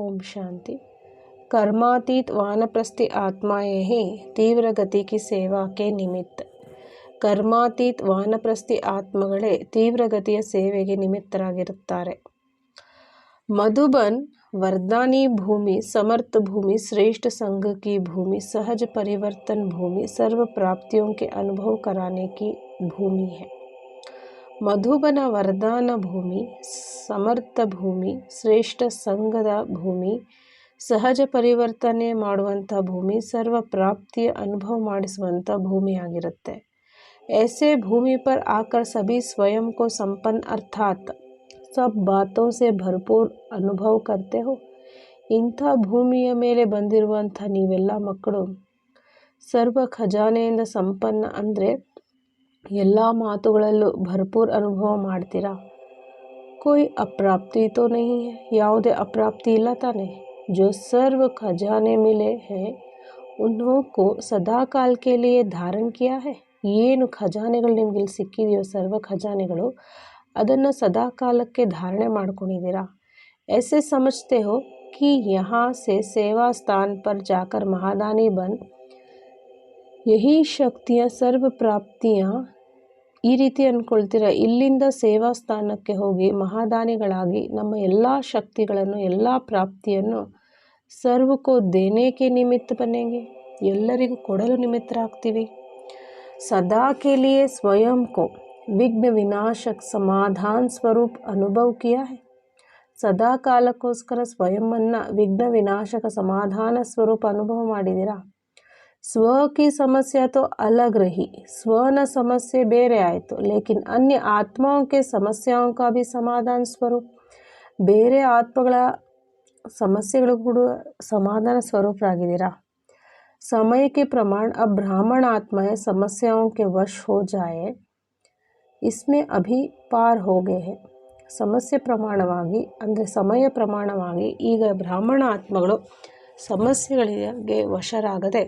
ओम शांति। कर्मातीत वानप्रस्थी आत्माएं ही तीव्र गति की सेवा के निमित्त। ಕರ್ಮಾತೀತ್ ವಾನಪ್ರಸ್ಥಿ ಆತ್ಮಗಳೇ ತೀವ್ರಗತಿಯ ಸೇವೆಗೆ ನಿಮಿತ್ತರಾಗಿರುತ್ತಾರೆ. मधुबन वरदानी भूमि, समर्थ भूमि, श्रेष्ठ संघ की भूमि, सहज परिवर्तन भूमि, सर्व प्राप्तियों के अनुभव कराने की भूमि है. ಮಧುಬನ ವರದಾನ ಭೂಮಿ, ಸಮರ್ಥ ಭೂಮಿ, ಶ್ರೇಷ್ಠ ಸಂಘದ ಭೂಮಿ, ಸಹಜ ಪರಿವರ್ತನೆ ಮಾಡುವಂಥ ಭೂಮಿ, ಸರ್ವ ಪ್ರಾಪ್ತಿಯ ಅನುಭವ ಮಾಡಿಸುವಂಥ ಭೂಮಿಯಾಗಿರುತ್ತೆ. ऐसे भूमि पर आकर सभी स्वयं को संपन्न अर्थात सब बातों से भरपूर अनुभव करते हो. ಇಂಥ ಭೂಮಿಯ ಮೇಲೆ ಬಂದಿರುವಂಥ ನೀವೆಲ್ಲ ಮಕ್ಕಳು ಸರ್ವ ಖಜಾನೆಯಿಂದ ಸಂಪನ್ನ ಅಂದರೆ ಎಲ್ಲ ಮಾತುಗಳಲ್ಲೂ ಭರ್ಪೂರ್ ಅನುಭವ ಮಾಡ್ತೀರಾ. कोई अप्राप्ति तो नहीं है, ಯಾವುದೇ ಅಪ್ರಾಪ್ತಿ ಇಲ್ಲ ತಾನೆ. जो सर्व खजाने मिले हैं उनको सदा काल के लिए धारण किया है. ಏನು ಖಜಾನೆಗಳು ನಿಮ್ಗೆ ಇಲ್ಲಿ ಸಿಕ್ಕಿದೆಯೋ ಸರ್ವ ಖಜಾನೆಗಳು ಅದನ್ನು ಸದಾ ಕಾಲಕ್ಕೆ ಧಾರಣೆ ಮಾಡ್ಕೊಂಡಿದ್ದೀರಾ. ऐसे समझते हो कि यहाँ से सेवा स्थान पर जाकर महादानी बन यही शक्तियाँ सर्व प्राप्तियाँ ಈ ರೀತಿ ಅಂದ್ಕೊಳ್ತೀರ. ಇಲ್ಲಿಂದ ಸೇವಾ ಸ್ಥಾನಕ್ಕೆ ಹೋಗಿ ಮಹಾದಾನಿಗಳಾಗಿ ನಮ್ಮ ಎಲ್ಲ ಶಕ್ತಿಗಳನ್ನು ಎಲ್ಲ ಪ್ರಾಪ್ತಿಯನ್ನು ಸರ್ವಕ್ಕೂ ದೇನೇಕೆ ನಿಮಿತ್ತ ಬನೆಂಗೆ, ಎಲ್ಲರಿಗೂ ಕೊಡಲು ನಿಮಿತ್ತರಾಗ್ತೀವಿ. सदा के लिए स्वयं को विघ्न विनाशक समाधान स्वरूप अनुभव किया है. सदा ಕಾಲಕ್ಕೋಸ್ಕರ ಸ್ವಯಂವನ್ನ ವಿಘ್ನ ವಿನಾಶಕ ಸಮಾಧಾನ ಸ್ವರೂಪ ಅನುಭವ ಮಾಡಿದ್ದೀರಾ. स्व की समस्या तो अलग रही, स्वನ ಸಮಸ್ಯೆ ಬೇರೆ ಆಯಿತು. लेकिन अन्य आत्माओं के समस्याओं का भी समाधान स्वरूप, ಬೇರೆ ಆತ್ಮಗಳ ಸಮಸ್ಯೆಗಳು ಕೂಡ ಸಮಾಧಾನ ಸ್ವರೂಪರಾಗಿದ್ದೀರಾ. समय के प्रमाण अब ब्राह्मण आत्माएं समस्याओं के वश हो जाए इसमें अभी पार हो गए हैं. ಸಮಸ್ಯೆ ಪ್ರಮಾಣವಾಗಿ ಅಂದರೆ ಸಮಯ ಪ್ರಮಾಣವಾಗಿ ಈಗ ಬ್ರಾಹ್ಮಣ ಆತ್ಮಗಳು ಸಮಸ್ಯೆಗಳಿಗೆ ವಶರಾಗದೆ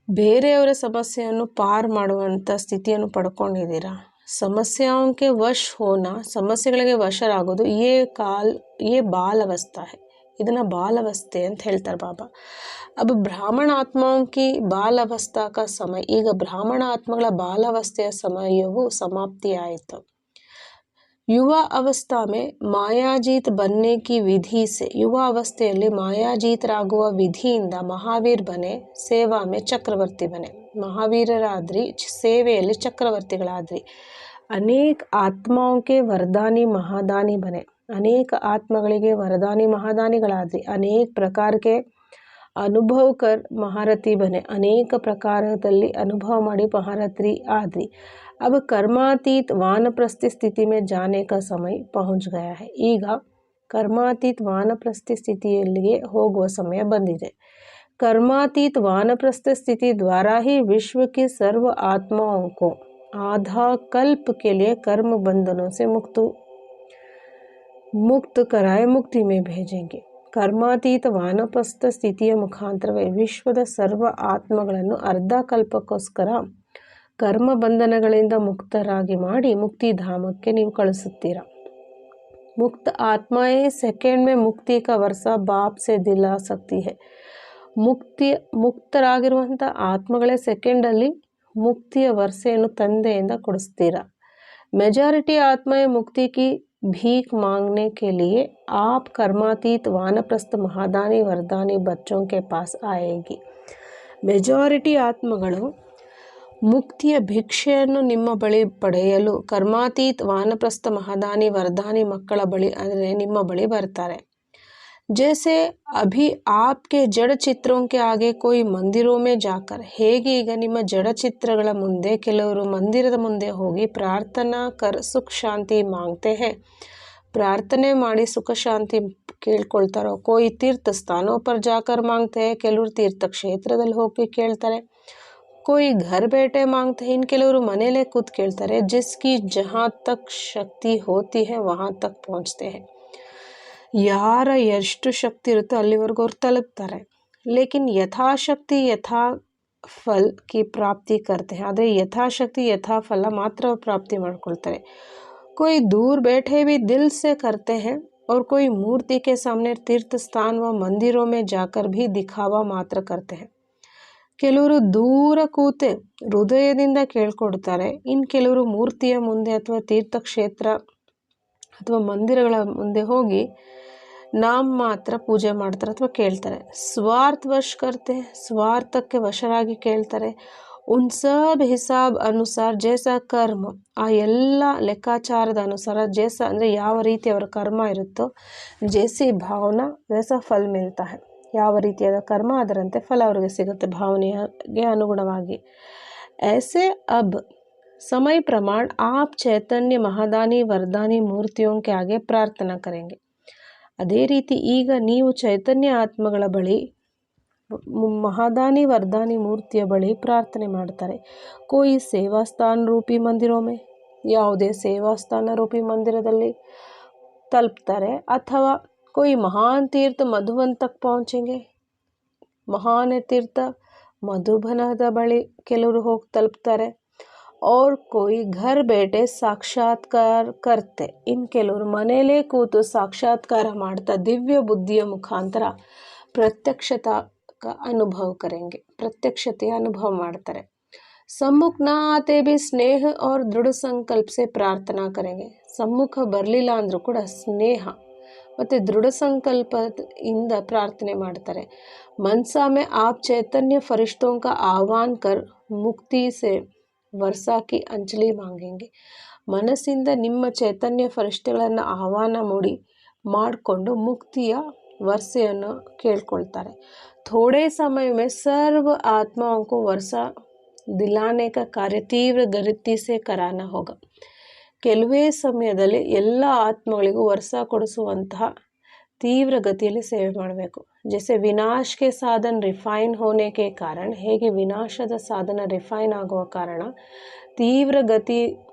ಬೇರೆಯವರ ಸಮಸ್ಯೆಯನ್ನು ಪಾರ್ ಮಾಡುವಂಥ ಸ್ಥಿತಿಯನ್ನು ಪಡ್ಕೊಂಡಿದ್ದೀರಾ. ಸಮಸ್ಯೆಗೆ ವಶ ಹೋನ, ಸಮಸ್ಯೆಗಳಿಗೆ ವಶರಾಗೋದು ಯೇ ಬಾಲವಸ್ಥಾ है. ಇದನ್ನು ಬಾಲವಸ್ಥೆ ಅಂತ ಹೇಳ್ತಾರೆ ಬಾಬಾ. अब ಬ್ರಾಹ್ಮಣ ಆತ್ಮಾಂಕಿ ಬಾಲವಸ್ಥಾ का समय, ಈಗ ಬ್ರಾಹ್ಮಣ ಆತ್ಮಗಳ ಬಾಲಾವಸ್ಥೆಯ ಸಮಯವು ಸಮಾಪ್ತಿಯಾಯಿತು. ಯುವ ಅವಸ್ಥಾ में ಮಾಯಾಜೀತ್ बनने की विधि से, ಯುವ ಅವಸ್ಥೆಯಲ್ಲಿ ಮಾಯಾಜೀತರಾಗುವ ವಿಧಿಯಿಂದ ಮಹಾವೀರ್ ಬನೆ, ಸೇವಾ में ಚಕ್ರವರ್ತಿ ಬನೆ, ಮಹಾವೀರರಾದ್ರಿ, ಸೇವೆಯಲ್ಲಿ ಚಕ್ರವರ್ತಿಗಳಾದ್ರಿ. ಅನೇಕ ಆತ್ಮಾओं के वरदानी महादानी बने, अनेक आत्मಗಳಿಗೆ ವರದಾನಿ ಮಹಾದಾನಿಗಳಾದ್ರಿ. ಅನೇಕ ಪ್ರಕಾರಕ್ಕೆ ಅನುಭವ ಕರ್ ಮಹಾರಥಿ ಬನೆ, ಅನೇಕ ಪ್ರಕಾರದಲ್ಲಿ ಅನುಭವ ಮಾಡಿ ಮಹಾರಥಿ ಆದ್ರಿ. अब कर्मातीत वानप्रस्थि स्थिति में जाने का समय पहुंच गया है. ಈಗ ಕರ್ಮಾತೀತ್ ವಾನಪ್ರಸ್ಥಿ ಸ್ಥಿತಿಯಲ್ಲಿಗೆ ಹೋಗುವ ಸಮಯ ಬಂದಿದೆ. कर्मातीत वानप्रस्थ स्थिति द्वारा ही विश्व की सर्व आत्माओं को आधा कल्प के लिए कर्म बंधनों से मुक्त कराए मुक्ति में भेजेंगे. ಕರ್ಮಾತೀತ ವಾನಪ್ರಸ್ಥ ಸ್ಥಿತಿಯ ಮುಖಾಂತರವೇ ವಿಶ್ವದ ಸರ್ವ ಆತ್ಮಗಳನ್ನು ಅರ್ಧ ಕಲ್ಪಕ್ಕೋಸ್ಕರ ಕರ್ಮ ಬಂಧನಗಳಿಂದ ಮುಕ್ತರಾಗಿ ಮಾಡಿ ಮುಕ್ತಿಧಾಮಕ್ಕೆ ನೀವು ಕಳಿಸುತ್ತೀರಾ. ಮುಕ್ತ ಆತ್ಮಾಯೇ ಸೆಕೆಂಡ್ ಮೇ ಮುಕ್ತಿ ಕಾ ವರ್ಷ ಬಾಪ್ ಸೆ ದಿಲಾ ಸಕ್ತಿ ಹೈ. ಮುಕ್ತರಾಗಿರುವಂಥ ಆತ್ಮಗಳೇ ಸೆಕೆಂಡಲ್ಲಿ ಮುಕ್ತಿಯ ವರ್ಷೆಯನ್ನು ತಂದೆಯಿಂದ ಕೊಡಿಸ್ತೀರಾ. मेजॉरिटी आत्माएं मुक्ति की भीख मांगने के लिए आप कर्मातीत वानप्रस्थ महादानी वरदानी बच्चों के पास आएगी. ಮೆಜಾರಿಟಿ ಆತ್ಮಗಳು ಮುಕ್ತಿಯ ಭಿಕ್ಷೆಯನ್ನು ನಿಮ್ಮ ಬಳಿ ಪಡೆಯಲು ಕರ್ಮಾತೀತ್ ವಾನಪ್ರಸ್ಥ ಮಹಾದಾನಿ ವರದಾನಿ ಮಕ್ಕಳ ಬಳಿ ಅಂದರೆ ನಿಮ್ಮ ಬಳಿ ಬರ್ತಾರೆ. जैसे अभी आपके जड़ चित्रों के आगे कोई मंदिरों में जाकर, ಹೇಗೆ ಈಗ ನಿಮ್ಮ ಜಡ ಚಿತ್ರಗಳ ಮುಂದೆ ಕೆಲವರು ಮಂದಿರದ ಮುಂದೆ ಹೋಗಿ ಪ್ರಾರ್ಥನಾ ಕರ್ ಸುಖ ಶಾಂತಿ ಮಾಂಗ್ತೆ ಹೇ, ಪ್ರಾರ್ಥನೆ ಮಾಡಿ ಸುಖ ಶಾಂತಿ ಕೇಳ್ಕೊಳ್ತಾರೋ. कोई तीर्थ स्थानों पर जाकर मांगते हैं, ಕೆಲವರು ತೀರ್ಥ ಕ್ಷೇತ್ರದಲ್ಲಿ ಹೋಗಿ ಕೇಳ್ತಾರೆ. कोई घर बैठे मांगते हैं, ಇನ್ನು ಕೆಲವರು ಮನೆಯಲ್ಲೇ ಕೂತ್ ಕೇಳ್ತಾರೆ. जिसकी जहाँ तक शक्ति होती है वहाँ तक पहुँचते हैं. ಯಾರ ಎಷ್ಟು ಶಕ್ತಿ ಇರುತ್ತೋ ಅಲ್ಲಿವರೆಗೂ ಅವ್ರು ತಲುಪ್ತಾರೆ. ಲೇಕಿನ್ ಯಥಾಶಕ್ತಿ ಯಥಾಫಲ್ ಕಿ ಪ್ರಾಪ್ತಿ ಕರ್ತೆ, ಆದರೆ ಯಥಾಶಕ್ತಿ ಯಥಾಫಲ ಮಾತ್ರ ಪ್ರಾಪ್ತಿ ಮಾಡ್ಕೊಳ್ತಾರೆ. कोई दूर बैठे भी दिल से करते हैं, और कोई मूर्ति के सामने तीर्थ स्थान व मंदिरों में जाकर भी दिखावा मात्र करते हैं. ಕೆಲವರು ದೂರ ಕೂತೆ ಹೃದಯದಿಂದ ಕೇಳ್ಕೊಡ್ತಾರೆ. ಇನ್ನು ಕೆಲವರು ಮೂರ್ತಿಯ ಮುಂದೆ ಅಥವಾ ತೀರ್ಥಕ್ಷೇತ್ರ ಅಥವಾ ಮಂದಿರಗಳ ಮುಂದೆ ಹೋಗಿ ನಾಮ ಮಾತ್ರ ಪೂಜೆ ಮಾಡ್ತಾರೆ ಅಥವಾ ಕೇಳ್ತಾರೆ. ಸ್ವಾರ್ಥವಶ ಕರ್ತೆ, ಸ್ವಾರ್ಥಕ್ಕೆ ವಶರಾಗಿ ಕೇಳ್ತಾರೆ. ಉನ್ ಸಬ್ ಹಿಸಾಬ್ ಅನುಸಾರ ಜೈಸಾ ಕರ್ಮ, ಆ ಎಲ್ಲ ಲೆಕ್ಕಾಚಾರದ ಅನುಸಾರ ಜೈಸ ಅಂದರೆ ಯಾವ ರೀತಿ ಅವರ ಕರ್ಮ ಇರುತ್ತೋ, ಜೈಸಿ ಭಾವನಾ ವೈಸಾ ಫಲ್ ಮಿಲ್ತಾ ಹೈ, ಯಾವ ರೀತಿಯಾದ ಕರ್ಮ ಅದರಂತೆ ಫಲ ಅವರಿಗೆ ಸಿಗುತ್ತೆ ಭಾವನೆಗೆ ಅನುಗುಣವಾಗಿ. ऐसे अब समय प्रमाण आप चैतन्य महादानी वरदानी मूर्तियों के आगे प्रार्थना करेंगे. ಅದೇ ರೀತಿ ಈಗ ನೀವು ಚೈತನ್ಯ ಆತ್ಮಗಳ ಬಳಿ ಮಹಾದಾನಿ ವರದಾನಿ ಮೂರ್ತಿಯ ಬಳಿ ಪ್ರಾರ್ಥನೆ ಮಾಡ್ತಾರೆ. ಕೋಯಿ ಸೇವಾಸ್ಥಾನ ರೂಪಿ ಮಂದಿರೊಮ್ಮೆ, ಯಾವುದೇ ಸೇವಾಸ್ಥಾನ ರೂಪಿ ಮಂದಿರದಲ್ಲಿ ತಲುಪ್ತಾರೆ. ಅಥವಾ कोई महान तीर्थ मधुबन तक पहुँचेंगे, महान तीर्थ ಮಧುಬನದ ಬಳಿ ಕೆಲವರು ಹೋಗಿ ತಲುಪ್ತಾರೆ. और कोई घर बैठे ಸಾಕ್ಷಾತ್ಕಾರ करते, ಇನ್ನು ಕೆಲವರು ಮನೆಯಲ್ಲೇ ಕೂತು ಸಾಕ್ಷಾತ್ಕಾರ ಮಾಡ್ತಾ ದಿವ್ಯ ಬುದ್ಧಿಯ ಮುಖಾಂತರ ಪ್ರತ್ಯಕ್ಷತಾ ಅನುಭವ ಕರೆಂಗೆ, ಪ್ರತ್ಯಕ್ಷತೆಯ ಅನುಭವ ಮಾಡ್ತಾರೆ. सम्मुख ना आते भी स्नेह और दृढ़ संकल्प से प्रार्थना करेंगे. ಸಮ್ಮುಖ ಬರಲಿಲ್ಲ ಅಂದರೂ ಕೂಡ ಸ್ನೇಹ ಮತ್ತು ದೃಢ ಸಂಕಲ್ಪದಿಂದ ಪ್ರಾರ್ಥನೆ ಮಾಡ್ತಾರೆ. मनसा में आप चैतन्य फरिश्तों का आह्वान कर मुक्ति से वर्षा की अंजलि मांगेंगे. ಮನಸ್ಸಿಂದ ನಿಮ್ಮ ಚೈತನ್ಯ ಫರಿಷ್ಠಗಳನ್ನು ಆಹ್ವಾನ ಮಾಡಿಕೊಂಡು ಮುಕ್ತಿಯ ವರ್ಷೆಯನ್ನು ಕೇಳ್ಕೊಳ್ತಾರೆ. ಥೋಡೆ ಸಮಯ में सर्व आत्माओं को वर्षा दिलाने का कार्य तीव्र गति से कराना होगा. ಕೆಲವೇ ಸಮಯದಲ್ಲಿ ಎಲ್ಲ ಆತ್ಮಗಳಿಗೂ ವರ್ಷ ಕೊಡಿಸುವಂತಹ ತೀವ್ರ ಗತಿಯಲ್ಲಿ ಸೇವೆ ಮಾಡಬೇಕು. ಜೈಸೆ ವಿನಾಶ ಕೆ ಸಾಧನ ರಿಫೈನ್ ಹೋನೆ ಕೆ ಕಾರಣ, ಹೇಗೆ ವಿನಾಶದ ಸಾಧನ ರಿಫೈನ್ ಆಗುವ ಕಾರಣ ತೀವ್ರ ಗತಿ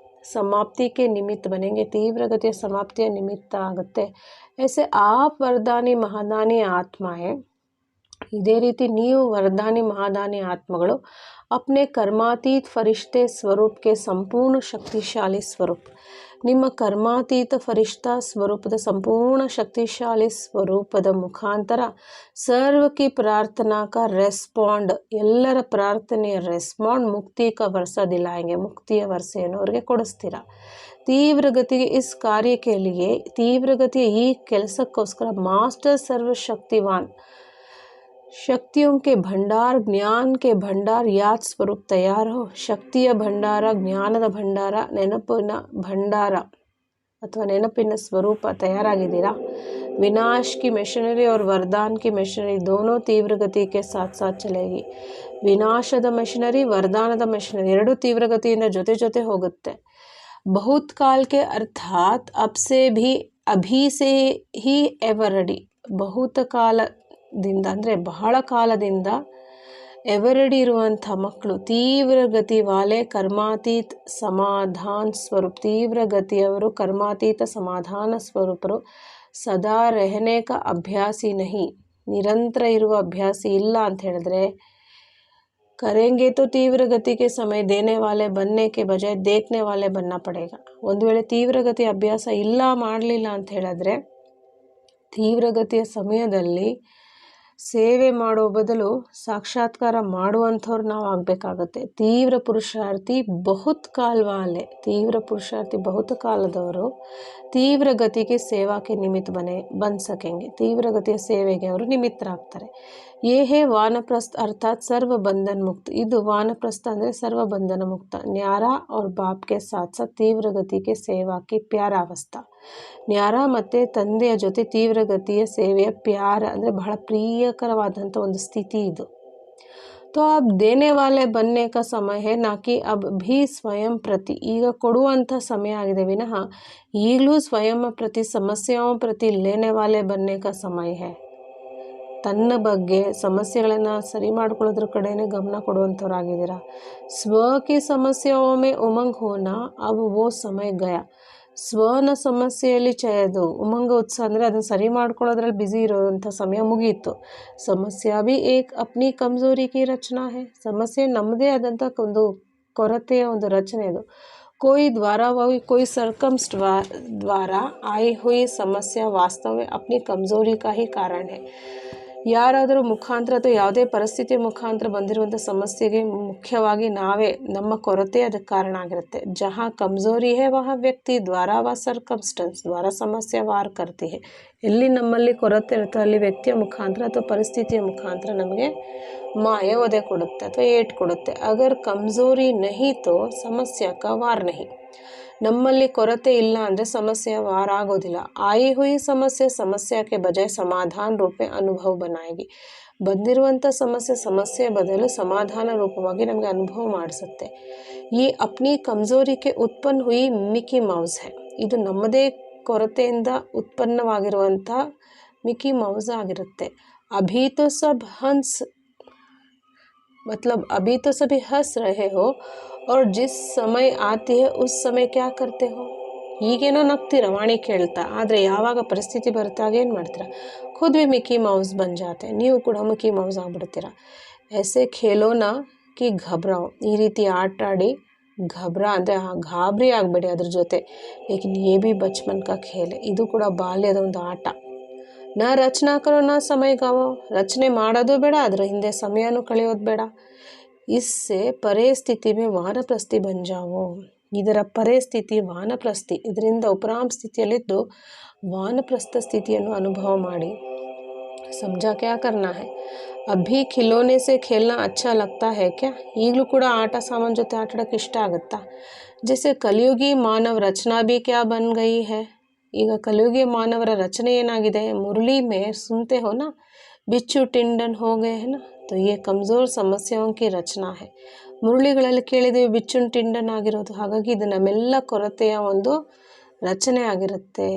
ಸಮಾಪ್ತಿಗೆ ನಿಮಿತ್ತ ಬನೆಂಗೆ, ತೀವ್ರ ಗತಿಯ ಸಮಾಪ್ತಿಯ ನಿಮಿತ್ತ ಆಗುತ್ತೆ. ऐसे आप वरदानी महादानी आत्माएं, ಇದೇ ರೀತಿ ನೀವು ವರದಾನಿ ಮಹಾದಾನಿ ಆತ್ಮಗಳು अपने कर्मातीत फरिश्ते स्वरूप के संपूर्ण शक्तिशाली स्वरूप, ನಿಮ್ಮ ಕರ್ಮಾತೀತ ಫರಿಷ್ಠಾ ಸ್ವರೂಪದ ಸಂಪೂರ್ಣ ಶಕ್ತಿಶಾಲಿ ಸ್ವರೂಪದ ಮುಖಾಂತರ ಸರ್ವ ಕಿ ಪ್ರಾರ್ಥನಾ ಕಾ ರೆಸ್ಪಾಂಡ್, ಎಲ್ಲರ ಪ್ರಾರ್ಥನೆಯ ರೆಸ್ಪಾಂಡ್ ಮುಕ್ತಿ ಕಾ ವರ್ಷ ದಿಲಾಯಂಗೆ, ಮುಕ್ತಿಯ ವರ್ಷೆಯನ್ನು ಅವರಿಗೆ ಕೊಡಿಸ್ತೀರ. ತೀವ್ರ ಗತಿಗೆ ಇಸ್ ಕಾರ್ಯಕ್ಕೆ ಲಿಯೆ, ತೀವ್ರಗತಿಯ ಈ ಕೆಲಸಕ್ಕೋಸ್ಕರ ಮಾಸ್ಟರ್ ಸರ್ವಶಕ್ತಿವಾನ್, शक्तियों के भंडार, ज्ञान के भंडार, याद स्वरूप तैयार हो. ಶಕ್ತಿಯ ಭಂಡಾರ, ಜ್ಞಾನದ ಭಂಡಾರ, ನೆನಪಿನ ಭಂಡಾರ ಅಥವಾ ನೆನಪಿನ ಸ್ವರೂಪ ತಯಾರಾಗಿದ್ದೀರಾ. विनाश की मशीनरी और वरदान की मशीनरी दोनों तीव्र गति के साथ साथ चलेगी. ವಿನಾಶದ ಮಷಿನರಿ, ವರದಾನದ ಮಷಿನರಿ ಎರಡೂ ತೀವ್ರ ಗತಿಯಿಂದ ಜೊತೆ ಜೊತೆ ಹೋಗುತ್ತೆ. बहुत काल के अर्थात अब से भी अभी से ही एवर रेडी, ಬಹುತ ಕಾಲದಿಂದ ಅಂದರೆ ಬಹಳ ಕಾಲದಿಂದ ಎವರಡಿ ಇರುವಂಥ ಮಕ್ಕಳು ತೀವ್ರ ಗತಿ ವಾಲೆ ಕರ್ಮಾತೀತ ಸಮಾಧಾನ ಸ್ವರೂಪ, ತೀವ್ರ ಗತಿಯವರು ಕರ್ಮಾತೀತ ಸಮಾಧಾನ ಸ್ವರೂಪರು. ಸದಾ रहने का ಅಭ್ಯಾಸಿ ನಹಿ, ನಿರಂತರ ಇರುವ ಅಭ್ಯಾಸಿ ಇಲ್ಲ ಅಂತ ಹೇಳಿದ್ರೆ करेंगे तो तीव्र गति के समय देने वाले बनने के बजाय देखने वाले बनना पड़ेगा. ಒಂದು ವೇಳೆ ತೀವ್ರಗತಿ ಅಭ್ಯಾಸ ಇಲ್ಲ ಮಾಡಲಿಲ್ಲ ಅಂತ ಹೇಳಿದ್ರೆ ತೀವ್ರಗತಿಯ ಸಮಯದಲ್ಲಿ ಸೇವೆ ಮಾಡೋ ಬದಲು ಸಾಕ್ಷಾತ್ಕಾರ ಮಾಡುವಂಥವ್ರು ನಾವು ಆಗಬೇಕಾಗತ್ತೆ. ತೀವ್ರ ಪುರುಷಾರ್ಥಿ ಬಹುತ್ ಕಾಲವಾಲೆ, ತೀವ್ರ ಪುರುಷಾರ್ಥಿ ಬಹುತ ಕಾಲದವರು ತೀವ್ರ ಗತಿಗೆ ಸೇವಾಕ್ಕೆ ನಿಮಿತ್ತ ಬನ್ ಸಕೆಂಗೆ, ತೀವ್ರ ಗತಿಯ ಸೇವೆಗೆ ಅವರು ನಿಮಿತ್ತರಾಗ್ತಾರೆ. ये है वानप्रस्थ अर्थात सर्व बंधन मुक्त, ಇದು ವಾನಪ್ರಸ್ಥ ಅಂದರೆ ಸರ್ವ ಬಂಧನ ಮುಕ್ತ. ನ್ಯಾರಾ और बाप के साथ साथ तीव्र गति के सेवा की प्यारा अवस्था. ನ್ಯಾರಾ ಮತ್ತು ತಂದೆಯ ಜೊತೆ ತೀವ್ರ ಗತಿಯ ಸೇವೆಯ ಪ್ಯಾರ ಅಂದರೆ ಬಹಳ ಪ್ರಿಯಕರವಾದಂಥ ಒಂದು ಸ್ಥಿತಿ ಇದು. तो अब देने वाले बनने का समय है, ना कि अब भी ಸ್ವಯಂ ಪ್ರತಿ, ಈಗ ಕೊಡುವಂಥ ಸಮಯ ಆಗಿದೆ ವಿನಃ ಈಗಲೂ ಸ್ವಯಂ ಪ್ರತಿ ಸಮಸ್ಯೆಯೋ ಪ್ರತಿ लेने वाले बनने का समय है. ತನ್ನ ಬಗ್ಗೆ ಸಮಸ್ಯೆಗಳನ್ನು ಸರಿ ಮಾಡ್ಕೊಳ್ಳೋದ್ರ ಕಡೆನೇ ಗಮನ ಕೊಡುವಂಥವ್ರಾಗಿದ್ದೀರಾ. ಸ್ವಕಿ ಸಮಸ್ಯೆಯೊಮ್ಮೆ ಉಮಂಗ್ ಹೋನ ಅವು ವೋ ಸಮಯ ಗಯ, ಸ್ವನ ಸಮಸ್ಯೆಯಲ್ಲಿ ಅದು ಉಮಂಗ ಉತ್ಸಾಹ ಅಂದರೆ ಅದನ್ನು ಸರಿ ಮಾಡ್ಕೊಳ್ಳೋದ್ರಲ್ಲಿ ಬ್ಯುಸಿ ಇರೋವಂಥ ಸಮಯ ಮುಗಿಯಿತು. ಸಮಸ್ಯೆ ಬಿ ಏಕ್ ಅಪ್ನಿ ಕಮ್ಜೋರಿ ಕಿ ರಚನಾ ಹೇ, ಸಮಸ್ಯೆ ನಮ್ಮದೇ ಆದಂಥ ಒಂದು ಕೊರತೆಯ ಒಂದು ರಚನೆ ಇದು. कोई द्वारा आई हुई समस्या वास्तव में अपनी कमजोरी का ही कारण है. ಯಾರಾದರೂ ಮುಖಾಂತರ ಅಥವಾ ಯಾವುದೇ ಪರಿಸ್ಥಿತಿಯ ಮುಖಾಂತರ ಬಂದಿರುವಂಥ ಸಮಸ್ಯೆಗೆ ಮುಖ್ಯವಾಗಿ ನಮ್ಮ ಕೊರತೆ ಅದಕ್ಕೆ ಕಾರಣ ಆಗಿರುತ್ತೆ. ಜहाँ ಕಮ್ಜೋರಿ है वहाँ ವ್ಯಕ್ತಿ ದ್ವಾರಾ ವ ಸರ್ಕಮ್ಸ್ಟೆನ್ಸ್ ದ್ವಾರಾ ಸಮಸ್ಯೆ ವಾರ್ करती है. ಎಲ್ಲಿ ನಮ್ಮಲ್ಲಿ ಕೊರತೆ ಇರುತ್ತೆ ಅಲ್ಲಿ ವ್ಯಕ್ತಿಯ ಮುಖಾಂತರ ಅಥವಾ ಪರಿಸ್ಥಿತಿಯ ಮುಖಾಂತರ ನಮಗೆ ಮಾಯ ಒದೆ ಕೊಡುತ್ತೆ ಅಥವಾ ಏಟ್ ಕೊಡುತ್ತೆ. ಅಗರ್ ಕಮ್ಜೋರಿ ನಹಿ ತೋ ಸಮಸ್ಯೆ ಕಾ ವಾರ್ ನಹಿ. ನಮ್ಮಲ್ಲಿ ಕೊರತೆ ಇಲ್ಲ ಅಂದರೆ ಸಮಸ್ಯೆ ವಾರ ಆಗೋದಿಲ್ಲ. आई हुई ಸಮಸ್ಯೆ के बजाय समाधान रूप में अनुभव बनाएगी. ಬಂದಿರುವಂಥ ಸಮಸ್ಯೆ ಬದಲು ಸಮಾಧಾನ ರೂಪವಾಗಿ ನಮಗೆ ಅನುಭವ ಮಾಡಿಸುತ್ತೆ. ಈ ಅಪ್ನಿ ಕಮ್ಜೋರಿಕೆ ಉತ್ಪನ್ನ ಹುಯಿ ಮಿಕ್ಕಿ ಮೌಸ್ है. ಇದು ನಮ್ಮದೇ ಕೊರತೆಯಿಂದ ಉತ್ಪನ್ನವಾಗಿರುವಂಥ ಮಿಕ್ಕಿ ಮೌಸ್ ಆಗಿರುತ್ತೆ. अभी तो सब हंस रहे हो और जिस समय आती है उस समय क्या करते हो. ಈಗೇನೋ ನಗ್ತೀರ ವಾಣಿ ಕೇಳ್ತಾ, ಆದರೆ ಯಾವಾಗ ಪರಿಸ್ಥಿತಿ ಬರುತ್ತೆ ಆಗ ಏನು ಮಾಡ್ತೀರಾ? ಖುದ್ ಭಿ ಮಿಕ್ಕಿ ಮೌಸ್ ಬನ್ ಜಾತೆ, ನೀವು ಕೂಡ ಮಿಕ್ಕಿ ಮೌಸ್ ಆಗ್ಬಿಡ್ತೀರ. ऐसे ಖೇಲೋನ ಕಿ ಘಬ್ರಾವ್, ಈ ರೀತಿ ಆಟ ಆಡಿ ಅಂದರೆ ಗಾಬರಿ ಆಗಬೇಡಿ ಅದ್ರ ಜೊತೆ. ಲೇಕಿನ್ ಯೇ ಭಿ ಬಚ್ಪನ್ ಕಾ ಖೇಲ್, ಇದು ಕೂಡ ಬಾಲ್ಯದ ಒಂದು ಆಟ. ನ ರಚನಾ ಕರೋ ನ ಸಮಯ ಗಾವೋ, ರಚನೆ ಮಾಡೋದು ಬೇಡ, ಅದರ ಹಿಂದೆ ಸಮಯನೂ ಕಳೆಯೋದು ಬೇಡ. इससे परे ಸ್ಥಿತಿ में ವಾನಪ್ರಸ್ಥಿ ಬನ್ ಜಾವೋ, ಇದರ ಪರೇ ಸ್ಥಿತಿ ವಾನಪ್ರಸ್ಥಿ, ಇದರಿಂದ ಉಪರಾಮ ಸ್ಥಿತಿಯಲ್ಲಿದ್ದು ವಾನಪ್ರಸ್ಥ ಸ್ಥಿತಿಯನ್ನು ಅನುಭವ ಮಾಡಿ. समझा क्या करना है. अभी खिलौने से खेलना अच्छा लगता है क्या. ಈಗಲೂ ಕೂಡ ಆಟ ಸಾಮಾನು ಜೊತೆ ಆಟಾಡೋಕ್ಕೆ ಇಷ್ಟ ಆಗುತ್ತಾ. जैसे कलयुगी मानव रचना भी क्या बन गई है. ಈಗ ಕಲಿಯುಗಿ ಮಾನವರ ರಚನೆ ಏನಾಗಿದೆ. ಮುರಳಿ में सुनते हो ना, बिच्छू टिंडन हो गए है ना, तो ये कमज़ोर समस्याओं की रचना है. ಮುರಳಿಗಳಲ್ಲಿ ಕೇಳಿದ್ದೀವಿ ಬಿಚ್ಚುನ್ ಟಿಂಡನ್ ಆಗಿರೋದು. ಹಾಗಾಗಿ ಇದು ನಮ್ಮೆಲ್ಲ ಕೊರತೆಯ ಒಂದು ರಚನೆ ಆಗಿರುತ್ತೆ.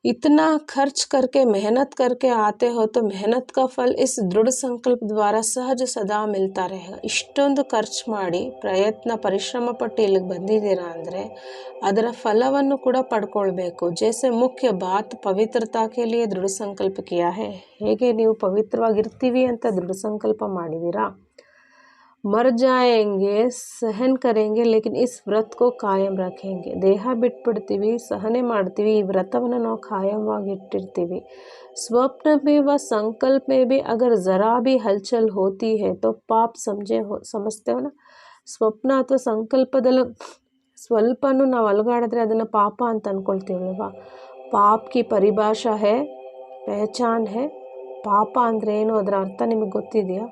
इतना खर्च करके मेहनत करके आते हो तो मेहनत का फल इस दृढ़ संकल्प द्वारा सहज सदा मिलता रहेगा. ಇಷ್ಟೊಂದು ಖರ್ಚು ಮಾಡಿ ಪ್ರಯತ್ನ ಪರಿಶ್ರಮ ಪಟ್ಟು ಇಲ್ಲಿಗೆ ಬಂದಿದ್ದೀರಾ ಅಂದರೆ ಅದರ ಫಲವನ್ನು ಕೂಡ ಪಡ್ಕೊಳ್ಬೇಕು. ಜೈಸೆ ಮುಖ್ಯ ಬಾತ್ ಪವಿತ್ರತಾ ಕೆ ಲಿಯೆ ದೃಢ ಸಂಕಲ್ಪ ಕಿಯಾ ಹೈ. ಹೇಗೆ ನೀವು ಪವಿತ್ರವಾಗಿರ್ತೀವಿ ಅಂತ ದೃಢ ಸಂಕಲ್ಪ ಮಾಡಿದ್ದೀರಾ. मर जाएंगे सहन करेंगे लेकिन इस व्रत को कायम रखेंगे. ದೇಹ ಬಿಟ್ಬಿಡ್ತೀವಿ, ಸಹನೆ ಮಾಡ್ತೀವಿ, ಈ ವ್ರತವನ್ನು ನಾವು ಕಾಯಮವಾಗಿ ಇಟ್ಟಿರ್ತೀವಿ. स्वप्न में व संकल्प में भी अगर ज़रा भी हलचल होती है तो पाप समझते हो ना. ಸ್ವಪ್ನ ಅಥವಾ ಸಂಕಲ್ಪದಲ್ಲಿ ಸ್ವಲ್ಪನೂ ನಾವು ಅಲುಗಾಡಿದ್ರೆ ಅದನ್ನು ಪಾಪ ಅಂತ ಅಂದ್ಕೊಳ್ತೀವಲ್ವ. ಪಾಪ್ ಕಿ ಪರಿಭಾಷಾ ಹೈ, ಪಹಚಾನ್ ಹೈ. ಪಾಪ ಅಂದರೆ ಏನು, ಅದರ ಅರ್ಥ ನಿಮಗೆ ಗೊತ್ತಿದೆಯಾ.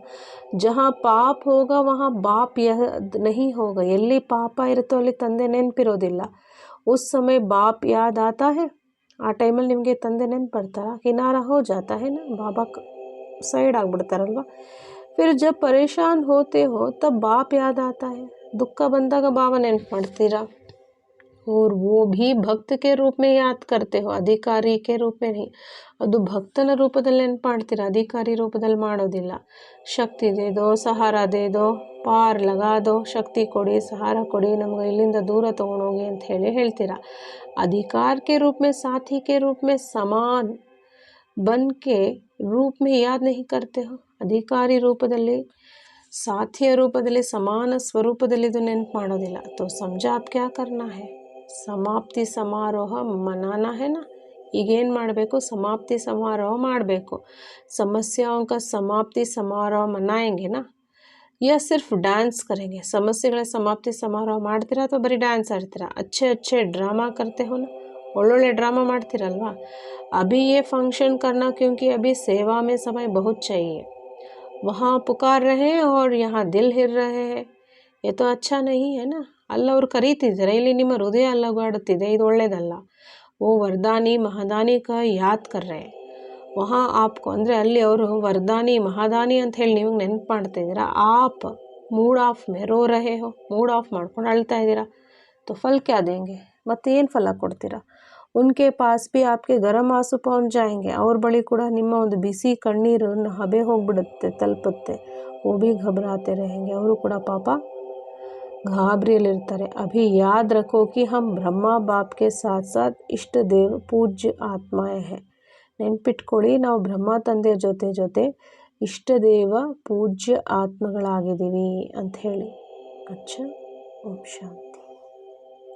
ಜहाँ ಪಾಪ್ ಹೋಗ ವहाँ ಬಾಪ್ ಯಾದ್ ನಹಿ ಹೋಗ. ಎಲ್ಲಿ ಪಾಪ ಇರುತ್ತೋ ಅಲ್ಲಿ ತಂದೆ ನೆನಪಿರೋದಿಲ್ಲ. ಉಸ್ ಸಮಯ ಬಾಪ್ ಯಾದ್ ಆತಾ ಹೈ, ಆ ಟೈಮಲ್ಲಿ ನಿಮಗೆ ತಂದೆ ನೆನಪಡ್ತಾರ. ಕಿನಾರ ಹೋ ಜಾತಾ ಹೈ ನಾ, ಬಾಬಾ ಸೈಡ್ ಆಗಿಬಿಡ್ತಾರಲ್ವ. ಫಿರ್ ಜಬ್ ಪರೇಶಾನ್ ಹೋತೆ ಹೋ ತಬ್ ಬಾಪ್ ಯಾದ್ ಆತಾ ಹೈ. ದುಃಖ ಬಂದಾಗ ಬಾಬಾ ನೆನಪು ಮಾಡ್ತೀರಾ. और वो भी ಭಕ್ತ के रूप में याद करते हो, ಅಧಿಕಾರಿ के रूप में नहीं. ಅದು ಭಕ್ತನ ರೂಪದಲ್ಲಿ ನೆನಪು ಮಾಡ್ತೀರಾ, ಅಧಿಕಾರಿ ರೂಪದಲ್ಲಿ ಮಾಡೋದಿಲ್ಲ. ಶಕ್ತಿ ದೇದೋ, ಸಹಾರ ದೇದೋ, ಪಾರ್ ಲಗಾದೋ, ಶಕ್ತಿ ಕೊಡಿ, ಸಹಾರ ಕೊಡಿ, ನಮ್ಗೆ ಇಲ್ಲಿಂದ ದೂರ ತೊಗೊಂಡೋಗಿ ಅಂತ ಹೇಳ್ತೀರಾ. अधिकार के रूप में, साथी के रूप में, समान बन के रूप में याद नहीं करते हो. ಅಧಿಕಾರಿ ರೂಪದಲ್ಲಿ, ಸಾಥಿಯ ರೂಪದಲ್ಲಿ, ಸಮಾನ ಸ್ವರೂಪದಲ್ಲಿ ಇದು ನೆನಪು ಮಾಡೋದಿಲ್ಲ. तो समझा आप क्या करना है. ಸಮಾಪ್ತಿ ಸಮಾರೋಹ ಮನಾನ है ना. ಈಗೇನು ಮಾಡಬೇಕು, ಸಮಾಪ್ತಿ ಸಮಾರೋಹ ಮಾಡಬೇಕು. ಸಮಸ್ಯಾओं का समाप्ति समारोह मनाएंगे ना, या सिर्फ डांस करेंगे. ಸಮಸ್ಯೆಗಳ ಸಮಾಪ್ತಿ ಸಮಾರೋಹ ಮಾಡ್ತೀರಾ ಅಥವಾ ಬರೀ ಡ್ಯಾನ್ಸ್ ಆಡ್ತೀರಾ. अच्छे ड्रामा करते हो ना, ಒಳ್ಳೊಳ್ಳೆ ಡ್ರಾಮಾ ಮಾಡ್ತೀರಲ್ವಾ. अभी ये फंक्शन करना क्योंकि अभी सेवा में समय बहुत चाहिए. वहाँ पुकार रहे हैं और यहाँ दिल हिल रहे हैं, ये तो अच्छा नहीं है ना. ಅಲ್ಲವ್ರು ಕರೀತಿದ್ದಾರೆ, ಇಲ್ಲಿ ನಿಮ್ಮ ಹೃದಯ ಅಲ್ಲಗಾಡುತ್ತಿದೆ, ಇದು ಒಳ್ಳೇದಲ್ಲ. ಓ ವರದಾನಿ ಮಹಾದಾನಿ ಕ ಯಾದ್ ಕರ್ರೆ ವಹಾ ಆಪ್ಕೊ, ಅಂದರೆ ಅಲ್ಲಿ ಅವರು ವರದಾನಿ ಮಹಾದಾನಿ ಅಂತ ಹೇಳಿ ನೀವು ನೆನಪು ಮಾಡ್ತಾಯಿದ್ದೀರಾ. ಆಪ್ ಮೂಡ್ ಆಫ್ ಮೇ ರೋ ರಹೆ ಹೋ, ಮೂಡ್ ಆಫ್ ಮಾಡ್ಕೊಂಡು ಅಳ್ತಾ ಇದ್ದೀರಾ. तो फल क्या देंगे, ಮತ್ತೆ ಏನು ಫಲ ಕೊಡ್ತೀರಾ. ಉನ್ಕೆ ಪಾಸ್ ಭಿ ಆಪ್ಗೆ ಗರಂ ಆಸು ಪਹੁಂಚ ಜಾಯೆಂಗೆ, ಅವ್ರ ಬಳಿ ಕೂಡ ನಿಮ್ಮ ಒಂದು ಬಿಸಿ ಕಣ್ಣೀರು ಹಬೆ ಹೋಗ್ಬಿಡುತ್ತೆ, ತಲುಪುತ್ತೆ. ಓ ಭಿ ಘಬರಾತೆ रहेंगे, ಅವರು ಕೂಡ ಪಾಪ ಗಾಬರಿಯಲ್ಲಿರ್ತಾರೆ. ಅಭಿ ಯಾದ್ ರಖೋ ಕಿ ಹಮ್ ಬ್ರಹ್ಮ ಬಾಪ್ ಕೆ ಸಾಥ್ ಸಾಥ್ ಇಷ್ಟ ದೇವ್ ಪೂಜ್ಯ ಆತ್ಮಾಯೇ ಹೈ. ನೆನ್ಪಿಟ್ಕೊಳ್ಳಿ, ನಾವು ಬ್ರಹ್ಮ ತಂದೆಯ ಜೊತೆ ಇಷ್ಟ ದೇವ ಪೂಜ್ಯ ಆತ್ಮಗಳಾಗಿದ್ದೀವಿ ಅಂತ ಹೇಳಿ. ಅಚ್ಚಾ, ಓಂ ಶಾಂತಿ.